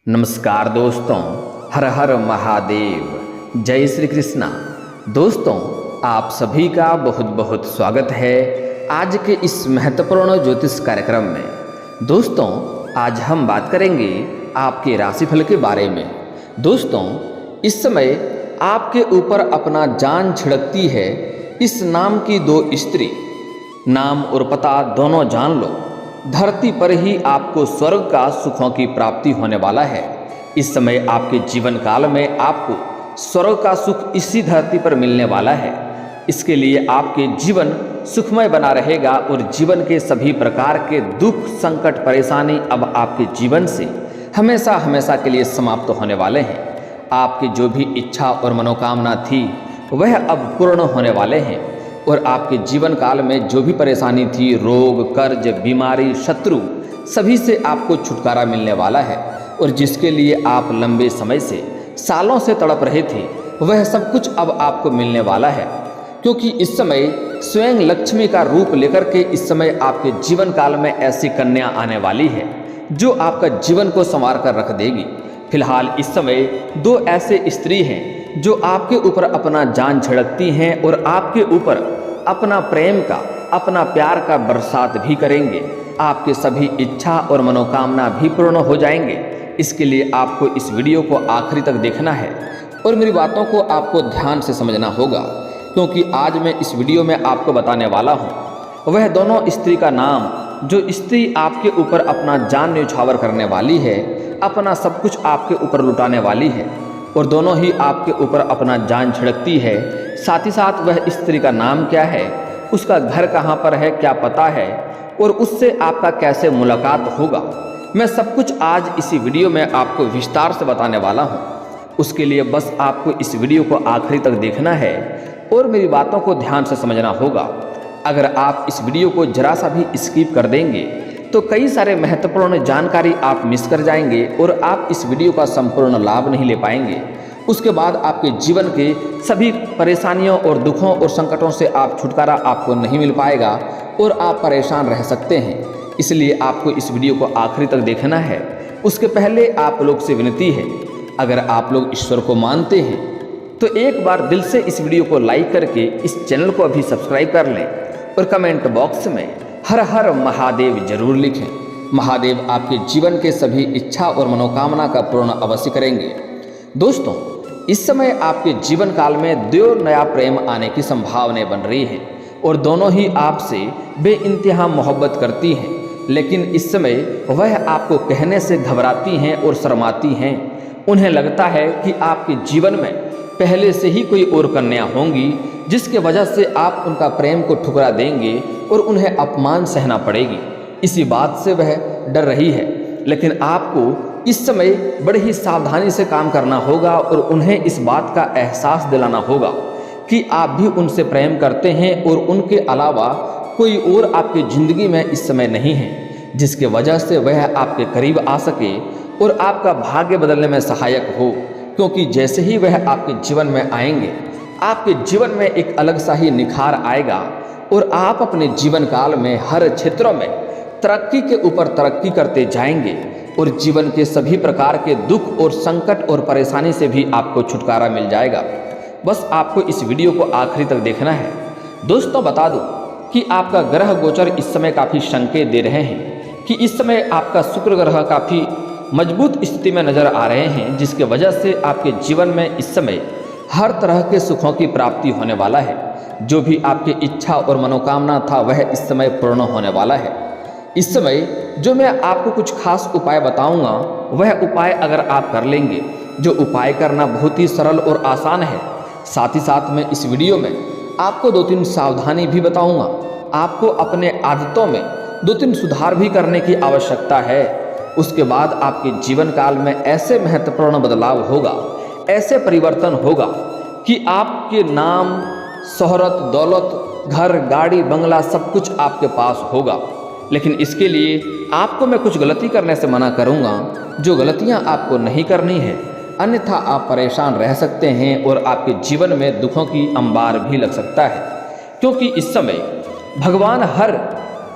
नमस्कार दोस्तों, हर हर महादेव, जय श्री कृष्णा। दोस्तों, आप सभी का बहुत बहुत स्वागत है आज के इस महत्वपूर्ण ज्योतिष कार्यक्रम में। दोस्तों, आज हम बात करेंगे आपके राशिफल के बारे में। दोस्तों, इस समय आपके ऊपर अपना जान छिड़कती है इस नाम की दो स्त्री। नाम और पता दोनों जान लो। धरती पर ही आपको स्वर्ग का सुखों की प्राप्ति होने वाला है। इस समय आपके जीवन काल में आपको स्वर्ग का सुख इसी धरती पर मिलने वाला है। इसके लिए आपके जीवन सुखमय बना रहेगा और जीवन के सभी प्रकार के दुख, संकट, परेशानी अब आपके जीवन से हमेशा हमेशा के लिए समाप्त होने वाले हैं। आपकी जो भी इच्छा और मनोकामना थी वह अब पूर्ण होने वाले हैं और आपके जीवन काल में जो भी परेशानी थी, रोग, कर्ज, बीमारी, शत्रु, सभी से आपको छुटकारा मिलने वाला है। और जिसके लिए आप लंबे समय से, सालों से तड़प रहे थे, वह सब कुछ अब आपको मिलने वाला है। क्योंकि इस समय स्वयं लक्ष्मी का रूप लेकर के इस समय आपके जीवन काल में ऐसी कन्या आने वाली है जो आपका जीवन को संवार कर रख देगी। फिलहाल इस समय दो ऐसे स्त्री हैं जो आपके ऊपर अपना जान छिड़कती हैं और आपके ऊपर अपना प्रेम का, अपना प्यार का बरसात भी करेंगे। आपके सभी इच्छा और मनोकामना भी पूर्ण हो जाएंगे। इसके लिए आपको इस वीडियो को आखिरी तक देखना है और मेरी बातों को आपको ध्यान से समझना होगा, क्योंकि आज मैं इस वीडियो में आपको बताने वाला हूँ वह दोनों स्त्री का नाम जो स्त्री आपके ऊपर अपना जान न्यौछावर करने वाली है, अपना सब कुछ आपके ऊपर लुटाने वाली है और दोनों ही आपके ऊपर अपना जान छिड़कती है। साथ ही साथ वह स्त्री का नाम क्या है, उसका घर कहाँ पर है, क्या पता है और उससे आपका कैसे मुलाकात होगा, मैं सब कुछ आज इसी वीडियो में आपको विस्तार से बताने वाला हूँ। उसके लिए बस आपको इस वीडियो को आखिरी तक देखना है और मेरी बातों को ध्यान से समझना होगा। अगर आप इस वीडियो को जरा सा भी स्किप कर देंगे तो कई सारे महत्वपूर्ण जानकारी आप मिस कर जाएंगे और आप इस वीडियो का संपूर्ण लाभ नहीं ले पाएंगे। उसके बाद आपके जीवन के सभी परेशानियों और दुखों और संकटों से आप छुटकारा आपको नहीं मिल पाएगा और आप परेशान रह सकते हैं। इसलिए आपको इस वीडियो को आखिरी तक देखना है। उसके पहले आप लोग से विनती है, अगर आप लोग ईश्वर को मानते हैं तो एक बार दिल से इस वीडियो को लाइक करके इस चैनल को अभी सब्सक्राइब कर लें और कमेंट बॉक्स में हर हर महादेव जरूर लिखें। महादेव आपके जीवन के सभी इच्छा और मनोकामना का पूर्ण अवश्य करेंगे। दोस्तों, इस समय आपके जीवन काल में दो नया प्रेम आने की संभावनाएं बन रही हैं और दोनों ही आपसे बेइंतहा मोहब्बत करती हैं, लेकिन इस समय वह आपको कहने से घबराती हैं और शर्माती हैं। उन्हें लगता है कि आपके जीवन में पहले से ही कोई और कन्या होंगी जिसके वजह से आप उनका प्रेम को ठुकरा देंगे और उन्हें अपमान सहना पड़ेगी। इसी बात से वह डर रही है, लेकिन आपको इस समय बड़ी ही सावधानी से काम करना होगा और उन्हें इस बात का एहसास दिलाना होगा कि आप भी उनसे प्रेम करते हैं और उनके अलावा कोई और आपकी ज़िंदगी में इस समय नहीं है जिसके वजह से वह आपके करीब आ सके और आपका भाग्य बदलने में सहायक हो। क्योंकि जैसे ही वह आपके जीवन में आएंगे, आपके जीवन में एक अलग सा ही निखार आएगा और आप अपने जीवन काल में हर क्षेत्रों में तरक्की के ऊपर तरक्की करते जाएंगे और जीवन के सभी प्रकार के दुख और संकट और परेशानी से भी आपको छुटकारा मिल जाएगा। बस आपको इस वीडियो को आखिरी तक देखना है। दोस्तों, बता दूं कि आपका ग्रह गोचर इस समय काफ़ी संकेत दे रहे हैं कि इस समय आपका शुक्र ग्रह काफ़ी मजबूत स्थिति में नजर आ रहे हैं, जिसके वजह से आपके जीवन में इस समय हर तरह के सुखों की प्राप्ति होने वाला है। जो भी आपकी इच्छा और मनोकामना था वह इस समय पूर्ण होने वाला है। इस समय जो मैं आपको कुछ खास उपाय बताऊंगा, वह उपाय अगर आप कर लेंगे, जो उपाय करना बहुत ही सरल और आसान है। साथ ही साथ मैं इस वीडियो में आपको 2-3 सावधानी भी बताऊंगा। आपको अपने आदतों में 2-3 सुधार भी करने की आवश्यकता है। उसके बाद आपके जीवन काल में ऐसे महत्वपूर्ण बदलाव होगा, ऐसे परिवर्तन होगा कि आपके नाम, शोहरत, दौलत, घर, गाड़ी, बंगला सब कुछ आपके पास होगा। लेकिन इसके लिए आपको मैं कुछ गलती करने से मना करूंगा, जो गलतियां आपको नहीं करनी है, अन्यथा आप परेशान रह सकते हैं और आपके जीवन में दुखों की अंबार भी लग सकता है। क्योंकि इस समय भगवान हर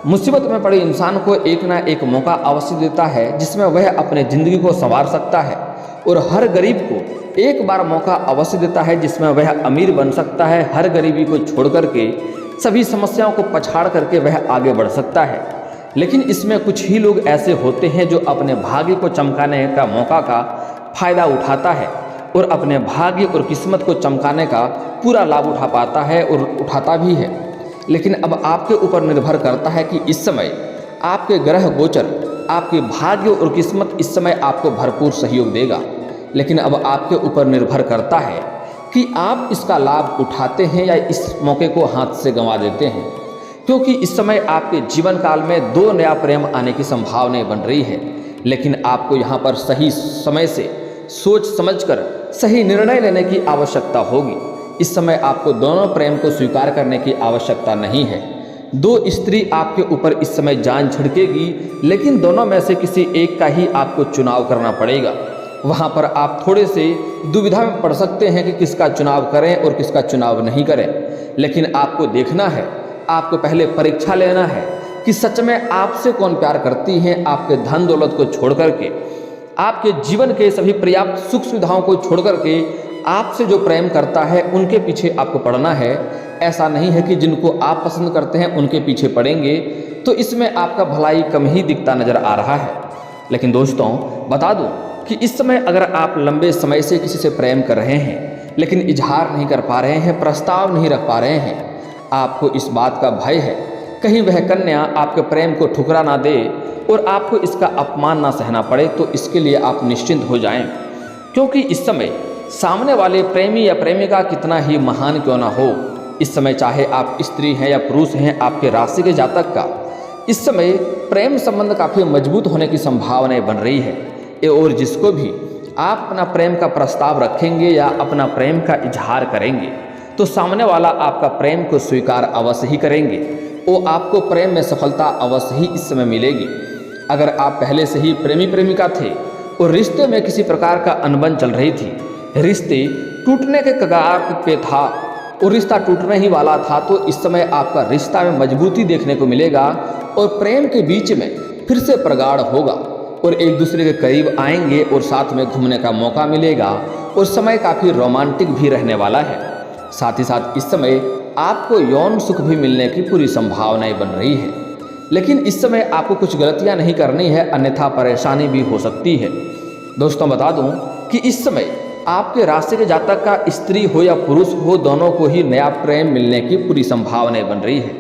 मुसीबत में पड़े इंसान को एक ना एक मौका अवश्य देता है जिसमें वह अपने ज़िंदगी को संवार सकता है, और हर गरीब को एक बार मौका अवश्य देता है जिसमें वह अमीर बन सकता है। हर गरीबी को छोड़ करके सभी समस्याओं को पछाड़ करके वह आगे बढ़ सकता है। लेकिन इसमें कुछ ही लोग ऐसे होते हैं जो अपने भाग्य को चमकाने का मौका का फायदा उठाता है और अपने भाग्य और किस्मत को चमकाने का पूरा लाभ उठा पाता है और उठाता भी है। लेकिन अब आपके ऊपर निर्भर करता है कि इस समय आपके ग्रह गोचर, आपके भाग्य और किस्मत इस समय आपको भरपूर सहयोग देगा। लेकिन अब आपके ऊपर निर्भर करता है कि आप इसका लाभ उठाते हैं या इस मौके को हाथ से गंवा देते हैं, क्योंकि इस समय आपके जीवन काल में 2 नया प्रेम आने की संभावनाएं बन रही है। लेकिन आपको यहाँ पर सही समय से सोच समझकर सही निर्णय लेने की आवश्यकता होगी। इस समय आपको दोनों प्रेम को स्वीकार करने की आवश्यकता नहीं है। 2 स्त्री आपके ऊपर इस समय जान छिड़केगी, लेकिन दोनों में से किसी एक का ही आपको चुनाव करना पड़ेगा। वहाँ पर आप थोड़े से दुविधा में पड़ सकते हैं कि किसका चुनाव करें और किसका चुनाव नहीं करें। लेकिन आपको देखना है, आपको पहले परीक्षा लेना है कि सच में आपसे कौन प्यार करती है। आपके धन दौलत को छोड़ करके, आपके जीवन के सभी पर्याप्त सुख सुविधाओं को छोड़ करके आपसे जो प्रेम करता है उनके पीछे आपको पड़ना है। ऐसा नहीं है कि जिनको आप पसंद करते हैं उनके पीछे पड़ेंगे, तो इसमें आपका भलाई कम ही दिखता नजर आ रहा है। लेकिन दोस्तों बता दूं कि इस समय अगर आप लंबे समय से किसी से प्रेम कर रहे हैं लेकिन इजहार नहीं कर पा रहे हैं, प्रस्ताव नहीं रख पा रहे हैं, आपको इस बात का भय है कहीं वह कन्या आपके प्रेम को ठुकरा ना दे और आपको इसका अपमान ना सहना पड़े, तो इसके लिए आप निश्चिंत हो जाएं। क्योंकि इस समय सामने वाले प्रेमी या प्रेमिका कितना ही महान क्यों ना हो, इस समय चाहे आप स्त्री हैं या पुरुष हैं, आपके राशि के जातक का इस समय प्रेम संबंध काफ़ी मजबूत होने की संभावनाएं बन रही है। और जिसको भी आप अपना प्रेम का प्रस्ताव रखेंगे या अपना प्रेम का इजहार करेंगे, तो सामने वाला आपका प्रेम को स्वीकार अवश्य ही करेंगे। वो आपको प्रेम में सफलता अवश्य ही इस समय मिलेगी। अगर आप पहले से ही प्रेमी प्रेमिका थे और रिश्ते में किसी प्रकार का अनबन चल रही थी, रिश्ते टूटने के कगार पे था और रिश्ता टूटने ही वाला था, तो इस समय आपका रिश्ता में मजबूती देखने को मिलेगा और प्रेम के बीच में फिर से प्रगाढ़ होगा और एक दूसरे के करीब आएंगे और साथ में घूमने का मौका मिलेगा और समय काफ़ी रोमांटिक भी रहने वाला है। साथ ही साथ इस समय आपको यौन सुख भी मिलने की पूरी संभावनाएं बन रही है। लेकिन इस समय आपको कुछ गलतियां नहीं करनी है, अन्यथा परेशानी भी हो सकती है। दोस्तों बता दूं कि इस समय आपके राशि के जातक का स्त्री हो या पुरुष हो, दोनों को ही नया प्रेम मिलने की पूरी संभावनाएं बन रही है।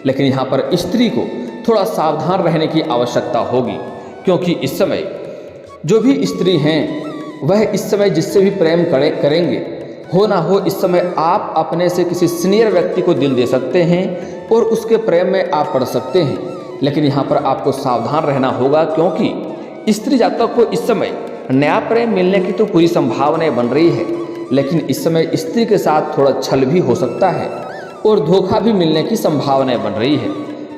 लेकिन यहाँ पर स्त्री को थोड़ा सावधान रहने की आवश्यकता होगी, क्योंकि इस समय जो भी स्त्री हैं वह इस समय जिससे भी प्रेम करेंगे, हो ना हो इस समय आप अपने से किसी सीनियर व्यक्ति को दिल दे सकते हैं और उसके प्रेम में आप पड़ सकते हैं। लेकिन यहाँ पर आपको सावधान रहना होगा, क्योंकि स्त्री जातक को इस समय नया प्रेम मिलने की तो पूरी संभावनाएं बन रही है, लेकिन इस समय स्त्री के साथ थोड़ा छल भी हो सकता है और धोखा भी मिलने की संभावनाएं बन रही है।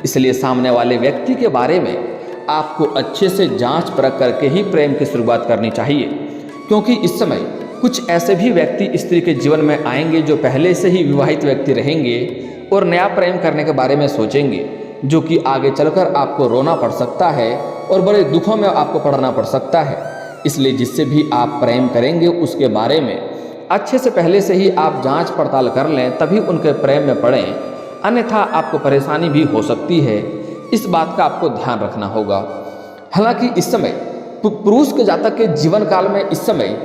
इसलिए सामने वाले व्यक्ति के बारे में आपको अच्छे से जांच परख करके ही प्रेम की शुरुआत करनी चाहिए, क्योंकि इस समय कुछ ऐसे भी व्यक्ति स्त्री के जीवन में आएंगे जो पहले से ही विवाहित व्यक्ति रहेंगे और नया प्रेम करने के बारे में सोचेंगे, जो कि आगे चलकर आपको रोना पड़ सकता है और बड़े दुखों में आपको पड़ना पड़ सकता है। इसलिए जिससे भी आप प्रेम करेंगे उसके बारे में अच्छे से पहले से ही आप जांच पड़ताल कर लें, तभी उनके प्रेम में पड़ें, अन्यथा आपको परेशानी भी हो सकती है। इस बात का आपको ध्यान रखना होगा। हालांकि इस समय पुरुष के जातक के जीवन काल में इस समय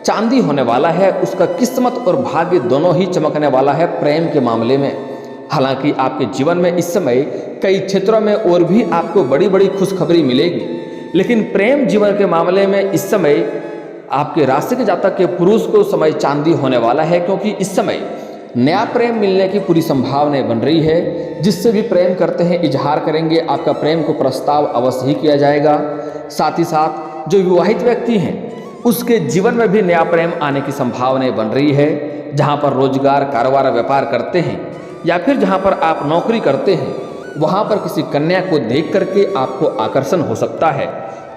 चांदी होने वाला है, उसका किस्मत और भाग्य दोनों ही चमकने वाला है प्रेम के मामले में। हालांकि आपके जीवन में इस समय कई क्षेत्रों में और भी आपको बड़ी बड़ी खुशखबरी मिलेगी, लेकिन प्रेम जीवन के मामले में इस समय आपके राशि के जातक के पुरुष को समय चांदी होने वाला है, क्योंकि इस समय नया प्रेम मिलने की पूरी संभावनाएं बन रही है। जिससे भी प्रेम करते हैं इजहार करेंगे, आपका प्रेम को प्रस्ताव अवश्य ही किया जाएगा। साथ ही साथ जो विवाहित व्यक्ति हैं उसके जीवन में भी नया प्रेम आने की संभावनाएं बन रही है। जहां पर रोजगार, कारोबार, व्यापार करते हैं या फिर जहां पर आप नौकरी करते हैं, वहां पर किसी कन्या को देख करके आपको आकर्षण हो सकता है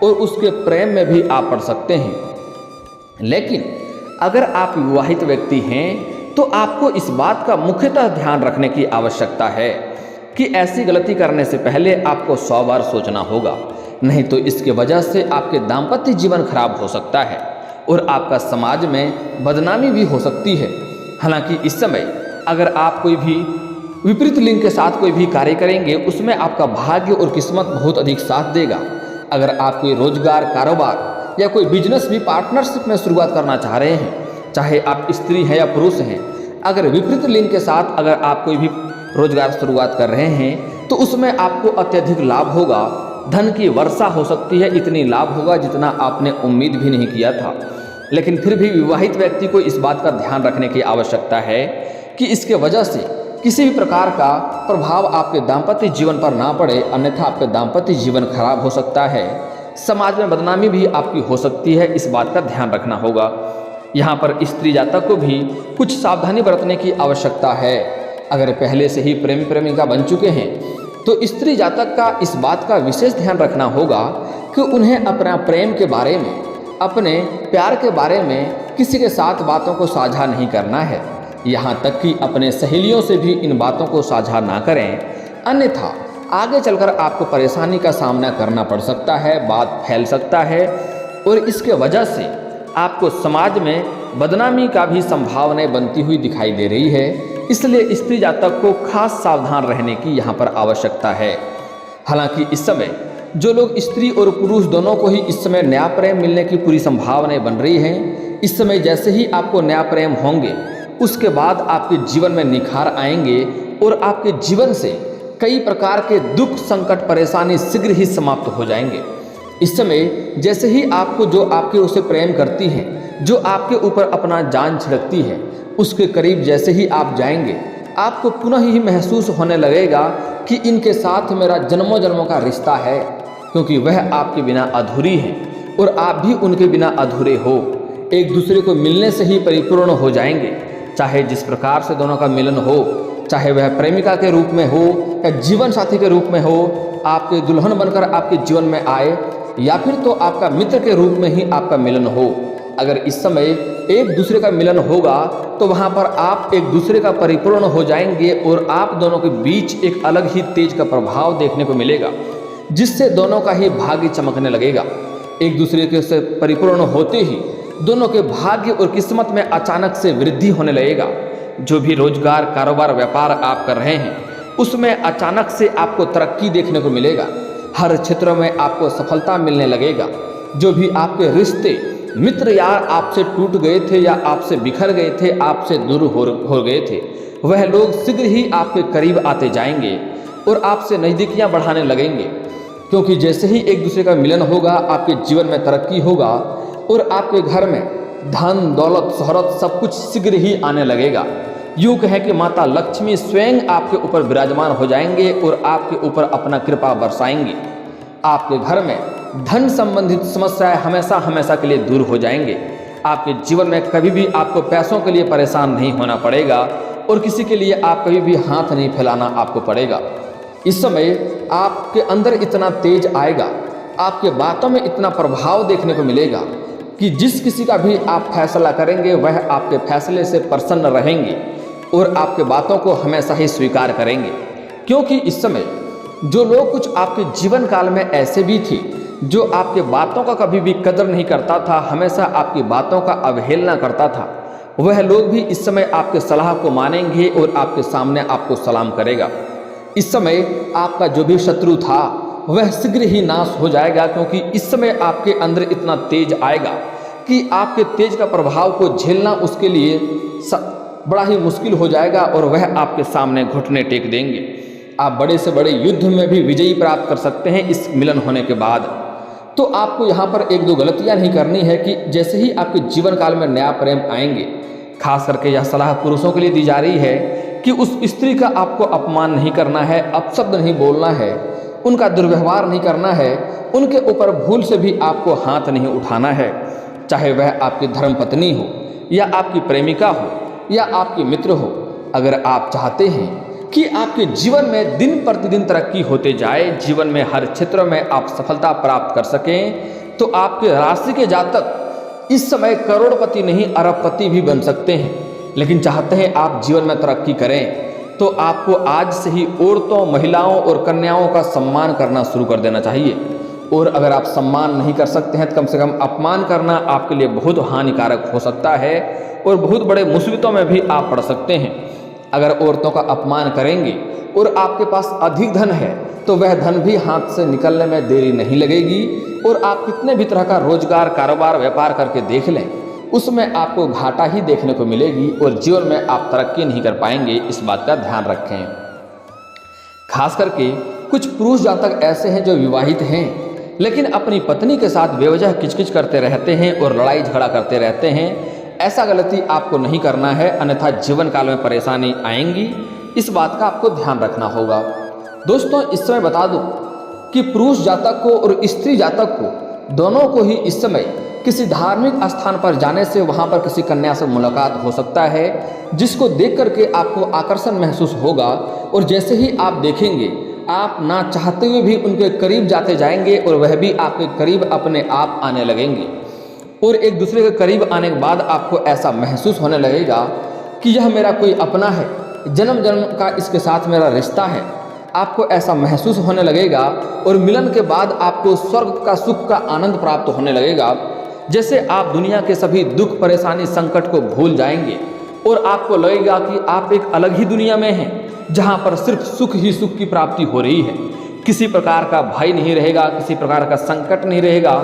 और उसके प्रेम में भी आप पड़ सकते हैं। लेकिन अगर आप विवाहित व्यक्ति हैं तो आपको इस बात का मुख्यतः ध्यान रखने की आवश्यकता है कि ऐसी गलती करने से पहले आपको 100 बार सोचना होगा, नहीं तो इसके वजह से आपके दाम्पत्य जीवन खराब हो सकता है और आपका समाज में बदनामी भी हो सकती है। हालांकि इस समय अगर आप कोई भी विपरीत लिंग के साथ कोई भी कार्य करेंगे, उसमें आपका भाग्य और किस्मत बहुत अधिक साथ देगा। अगर आप कोई रोजगार, कारोबार या कोई बिजनेस भी पार्टनरशिप में शुरुआत करना चाह रहे हैं, चाहे आप स्त्री हैं या पुरुष हैं, अगर विपरीत लिंग के साथ अगर आप कोई भी रोजगार शुरुआत कर रहे हैं तो उसमें आपको अत्यधिक लाभ होगा। धन की वर्षा हो सकती है, इतनी लाभ होगा जितना आपने उम्मीद भी नहीं किया था। लेकिन फिर भी विवाहित व्यक्ति को इस बात का ध्यान रखने की आवश्यकता है कि इसके वजह से किसी भी प्रकार का प्रभाव आपके दाम्पत्य जीवन पर ना पड़े, अन्यथा आपका दाम्पत्य जीवन खराब हो सकता है। समाज में बदनामी भी आपकी हो सकती है, इस बात का ध्यान रखना होगा। यहाँ पर स्त्री जातक को भी कुछ सावधानी बरतने की आवश्यकता है। अगर पहले से ही प्रेमी प्रेमिका बन चुके हैं तो स्त्री जातक का इस बात का विशेष ध्यान रखना होगा कि उन्हें अपना प्रेम के बारे में, अपने प्यार के बारे में किसी के साथ बातों को साझा नहीं करना है। यहाँ तक कि अपने सहेलियों से भी इन बातों को साझा ना करें, अन्यथा आगे चलकर आपको परेशानी का सामना करना पड़ सकता है, बात फैल सकता है और इसके वजह से आपको समाज में बदनामी का भी संभावना बनती हुई दिखाई दे रही है। इसलिए स्त्री जातक को खास सावधान रहने की यहाँ पर आवश्यकता है। हालांकि इस समय जो लोग स्त्री और पुरुष दोनों को ही इस समय नया प्रेम मिलने की पूरी संभावनाएं बन रही हैं, इस समय जैसे ही आपको नया प्रेम होंगे उसके बाद आपके जीवन में निखार आएंगे और आपके जीवन से कई प्रकार के दुख, संकट, परेशानी शीघ्र ही समाप्त हो जाएंगे। इस समय जैसे ही आपको जो आपके उसे प्रेम करती है, जो आपके ऊपर अपना जान छिड़कती है, उसके करीब जैसे ही आप जाएंगे आपको पुनः ही महसूस होने लगेगा कि इनके साथ मेरा जन्मों जन्मों का रिश्ता है, क्योंकि वह आपके बिना अधूरी है और आप भी उनके बिना अधूरे हो। एक दूसरे को मिलने से ही परिपूर्ण हो जाएंगे। चाहे जिस प्रकार से दोनों का मिलन हो, चाहे वह प्रेमिका के रूप में हो या जीवन साथी के रूप में हो, आपके दुल्हन बनकर आपके जीवन में आए या फिर तो आपका मित्र के रूप में ही आपका मिलन हो। अगर इस समय एक दूसरे का मिलन होगा तो वहाँ पर आप एक दूसरे का परिपूर्ण हो जाएंगे और आप दोनों के बीच एक अलग ही तेज का प्रभाव देखने को मिलेगा, जिससे दोनों का ही भाग्य चमकने लगेगा। एक दूसरे के से परिपूर्ण होते ही दोनों के भाग्य और किस्मत में अचानक से वृद्धि होने लगेगा। जो भी रोजगार, कारोबार, व्यापार आप कर रहे हैं उसमें अचानक से आपको तरक्की देखने को मिलेगा। हर क्षेत्र में आपको सफलता मिलने लगेगा। जो भी आपके रिश्ते, मित्र यार आपसे टूट गए थे या आपसे बिखर गए थे, आपसे दूर हो गए थे, वह लोग शीघ्र ही आपके करीब आते जाएंगे और आपसे नज़दीकियां बढ़ाने लगेंगे, क्योंकि जैसे ही एक दूसरे का मिलन होगा आपके जीवन में तरक्की होगा और आपके घर में धन, दौलत, शोहरत सब कुछ शीघ्र ही आने लगेगा। यूँ कहें कि माता लक्ष्मी स्वयं आपके ऊपर विराजमान हो जाएंगे और आपके ऊपर अपना कृपा बरसाएंगे। आपके घर में धन संबंधित समस्याएं हमेशा हमेशा के लिए दूर हो जाएंगे। आपके जीवन में कभी भी आपको पैसों के लिए परेशान नहीं होना पड़ेगा और किसी के लिए आप कभी भी हाथ नहीं फैलाना आपको पड़ेगा। इस समय आपके अंदर इतना तेज आएगा, आपके बातों में इतना प्रभाव देखने को मिलेगा कि जिस किसी का भी आप फैसला करेंगे वह आपके फैसले से प्रसन्न रहेंगे और आपके बातों को हमेशा ही स्वीकार करेंगे। क्योंकि इस समय जो लोग कुछ आपके जीवन काल में ऐसे भी थे जो आपके बातों का कभी भी कदर नहीं करता था, हमेशा आपकी बातों का अवहेलना करता था, वह लोग भी इस समय आपके सलाह को मानेंगे और आपके सामने आपको सलाम करेगा। इस समय आपका जो भी शत्रु था वह शीघ्र ही नाश हो जाएगा, क्योंकि इस समय आपके अंदर इतना तेज आएगा कि आपके तेज का प्रभाव को झेलना उसके लिए बड़ा ही मुश्किल हो जाएगा और वह आपके सामने घुटने टेक देंगे। आप बड़े से बड़े युद्ध में भी विजयी प्राप्त कर सकते हैं इस मिलन होने के बाद। तो आपको यहाँ पर एक दो गलतियाँ नहीं करनी है कि जैसे ही आपके जीवन काल में नया प्रेम आएंगे, खास करके यह सलाह पुरुषों के लिए दी जा रही है कि उस स्त्री का आपको अपमान नहीं करना है, अपशब्द नहीं बोलना है, उनका दुर्व्यवहार नहीं करना है, उनके ऊपर भूल से भी आपको हाथ नहीं उठाना है। चाहे वह आपकी धर्मपत्नी हो या आपकी प्रेमिका हो या आपके मित्र हो। अगर आप चाहते हैं कि आपके जीवन में दिन प्रतिदिन तरक्की होते जाए, जीवन में हर क्षेत्र में आप सफलता प्राप्त कर सकें, तो आपके राशि के जातक इस समय करोड़पति नहीं अरबपति भी बन सकते हैं। लेकिन चाहते हैं आप जीवन में तरक्की करें, तो आपको आज से ही औरतों, महिलाओं और कन्याओं का सम्मान करना शुरू कर देना चाहिए। और अगर आप सम्मान नहीं कर सकते हैं तो कम से कम अपमान करना आपके लिए बहुत हानिकारक हो सकता है और बहुत बड़े मुसीबतों में भी आप पड़ सकते हैं। अगर औरतों का अपमान करेंगे और आपके पास अधिक धन है तो वह धन भी हाथ से निकलने में देरी नहीं लगेगी और आप कितने भी तरह का रोजगार, कारोबार, व्यापार करके देख लें, उसमें आपको घाटा ही देखने को मिलेगी और जीवन में आप तरक्की नहीं कर पाएंगे। इस बात का ध्यान रखें। खास करके कुछ पुरुष जातक ऐसे हैं जो विवाहित हैं लेकिन अपनी पत्नी के साथ बेवजह किचकिच करते रहते हैं और लड़ाई झगड़ा करते रहते हैं। ऐसा गलती आपको नहीं करना है, अन्यथा जीवन काल में परेशानी आएंगी। इस बात का आपको ध्यान रखना होगा। दोस्तों, इस समय बता दूं कि पुरुष जातक को और स्त्री जातक को दोनों को ही इस समय किसी धार्मिक स्थान पर जाने से वहां पर किसी कन्या से मुलाकात हो सकता है, जिसको देख करके आपको आकर्षण महसूस होगा और जैसे ही आप देखेंगे आप ना चाहते हुए भी उनके करीब जाते जाएंगे और वह भी आपके करीब अपने आप आने लगेंगे। और एक दूसरे के करीब आने के बाद आपको ऐसा महसूस होने लगेगा कि यह मेरा कोई अपना है, जन्म जन्म का इसके साथ मेरा रिश्ता है। आपको ऐसा महसूस होने लगेगा और मिलन के बाद आपको स्वर्ग का सुख का आनंद प्राप्त होने लगेगा। जैसे आप दुनिया के सभी दुख, परेशानी, संकट को भूल जाएंगे और आपको लगेगा कि आप एक अलग ही दुनिया में हैं, जहां पर सिर्फ सुख ही सुख की प्राप्ति हो रही है। किसी प्रकार का भय नहीं रहेगा, किसी प्रकार का संकट नहीं रहेगा,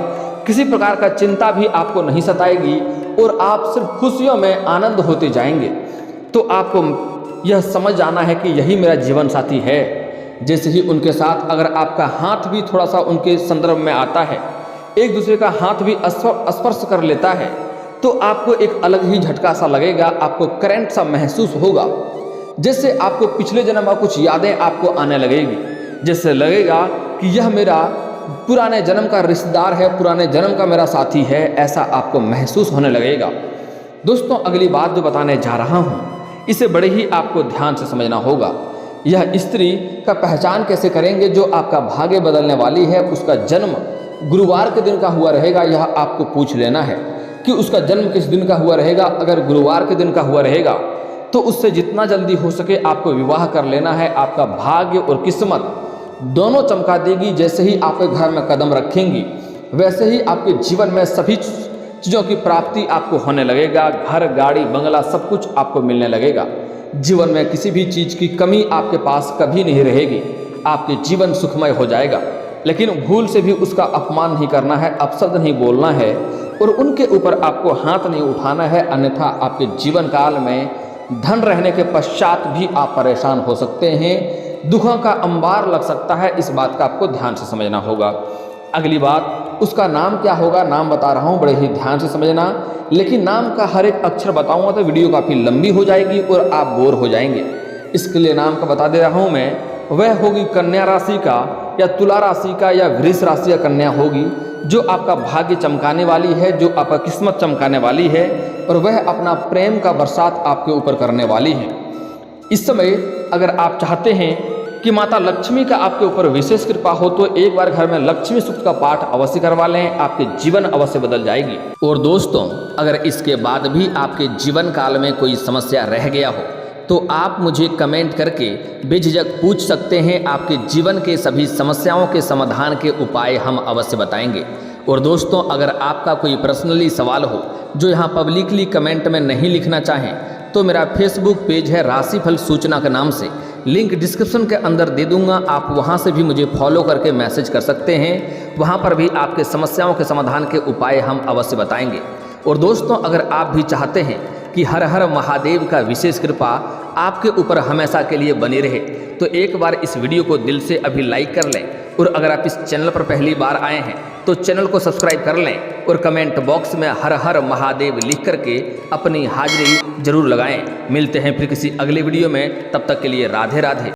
किसी प्रकार का चिंता भी आपको नहीं सताएगी और आप सिर्फ खुशियों में आनंद होते जाएंगे। तो आपको यह समझ जाना है कि यही मेरा जीवन साथी है। जैसे ही उनके साथ अगर आपका हाथ भी थोड़ा सा उनके संदर्भ में आता है, एक दूसरे का हाथ भी स्पर्श कर लेता है, तो आपको एक अलग ही झटका सा लगेगा, आपको करंट सा महसूस होगा। जैसे आपको पिछले जन्म का कुछ यादें आपको आने लगेगी, जैसे लगेगा कि यह मेरा पुराने जन्म का रिश्तेदार है, पुराने जन्म का मेरा साथी है, ऐसा आपको महसूस होने लगेगा। दोस्तों, अगली बात जो बताने जा रहा हूँ इसे बड़े ही आपको ध्यान से समझना होगा। यह स्त्री का पहचान कैसे करेंगे जो आपका भाग्य बदलने वाली है। उसका जन्म गुरुवार के दिन का हुआ रहेगा, यह आपको पूछ लेना है कि उसका जन्म किस दिन का हुआ रहेगा। अगर गुरुवार के दिन का हुआ रहेगा तो उससे जितना जल्दी हो सके आपको विवाह कर लेना है। आपका भाग्य और किस्मत दोनों चमका देगी। जैसे ही आपके घर में कदम रखेंगी वैसे ही आपके जीवन में सभी चीज़ों की प्राप्ति आपको होने लगेगा। घर, गाड़ी, बंगला सब कुछ आपको मिलने लगेगा। जीवन में किसी भी चीज़ की कमी आपके पास कभी नहीं रहेगी। आपके जीवन सुखमय हो जाएगा। लेकिन भूल से भी उसका अपमान नहीं करना है, अपशब्द नहीं बोलना है और उनके ऊपर आपको हाथ नहीं उठाना है, अन्यथा आपके जीवन काल में धन रहने के पश्चात भी आप परेशान हो सकते हैं। दुखों का अंबार लग सकता है। इस बात का आपको ध्यान से समझना होगा। अगली बात, उसका नाम क्या होगा, नाम बता रहा हूँ, बड़े ही ध्यान से समझना। लेकिन नाम का हर एक अक्षर बताऊंगा तो वीडियो काफ़ी लंबी हो जाएगी और आप बोर हो जाएंगे। इसके लिए नाम का बता दे रहा हूँ मैं। वह होगी कन्या राशि का या तुला राशि का या वृष राशि या कन्या होगी, जो आपका भाग्य चमकाने वाली है, जो आपका किस्मत चमकाने वाली है और वह अपना प्रेम का बरसात आपके ऊपर करने वाली है। इस समय अगर आप चाहते हैं कि माता लक्ष्मी का आपके ऊपर विशेष कृपा हो तो एक बार घर में लक्ष्मी सूक्त का पाठ अवश्य करवा लें, आपके जीवन अवश्य बदल जाएगी। और दोस्तों, अगर इसके बाद भी आपके जीवन काल में कोई समस्या रह गया हो तो आप मुझे कमेंट करके बेझिझक पूछ सकते हैं। आपके जीवन के सभी समस्याओं के समाधान के उपाय हम अवश्य बताएंगे। और दोस्तों, अगर आपका कोई पर्सनली सवाल हो जो यहाँ पब्लिकली कमेंट में नहीं लिखना चाहें तो मेरा फेसबुक पेज है राशिफल सूचना के नाम से, लिंक डिस्क्रिप्शन के अंदर दे दूंगा। आप वहां से भी मुझे फॉलो करके मैसेज कर सकते हैं। वहां पर भी आपके समस्याओं के समाधान के उपाय हम अवश्य बताएंगे। और दोस्तों, अगर आप भी चाहते हैं कि हर हर महादेव का विशेष कृपा आपके ऊपर हमेशा के लिए बनी रहे तो एक बार इस वीडियो को दिल से अभी लाइक कर लें। और अगर आप इस चैनल पर पहली बार आए हैं तो चैनल को सब्सक्राइब कर लें और कमेंट बॉक्स में हर हर महादेव लिख करके अपनी हाजिरी जरूर लगाएं। मिलते हैं फिर किसी अगले वीडियो में, तब तक के लिए राधे राधे।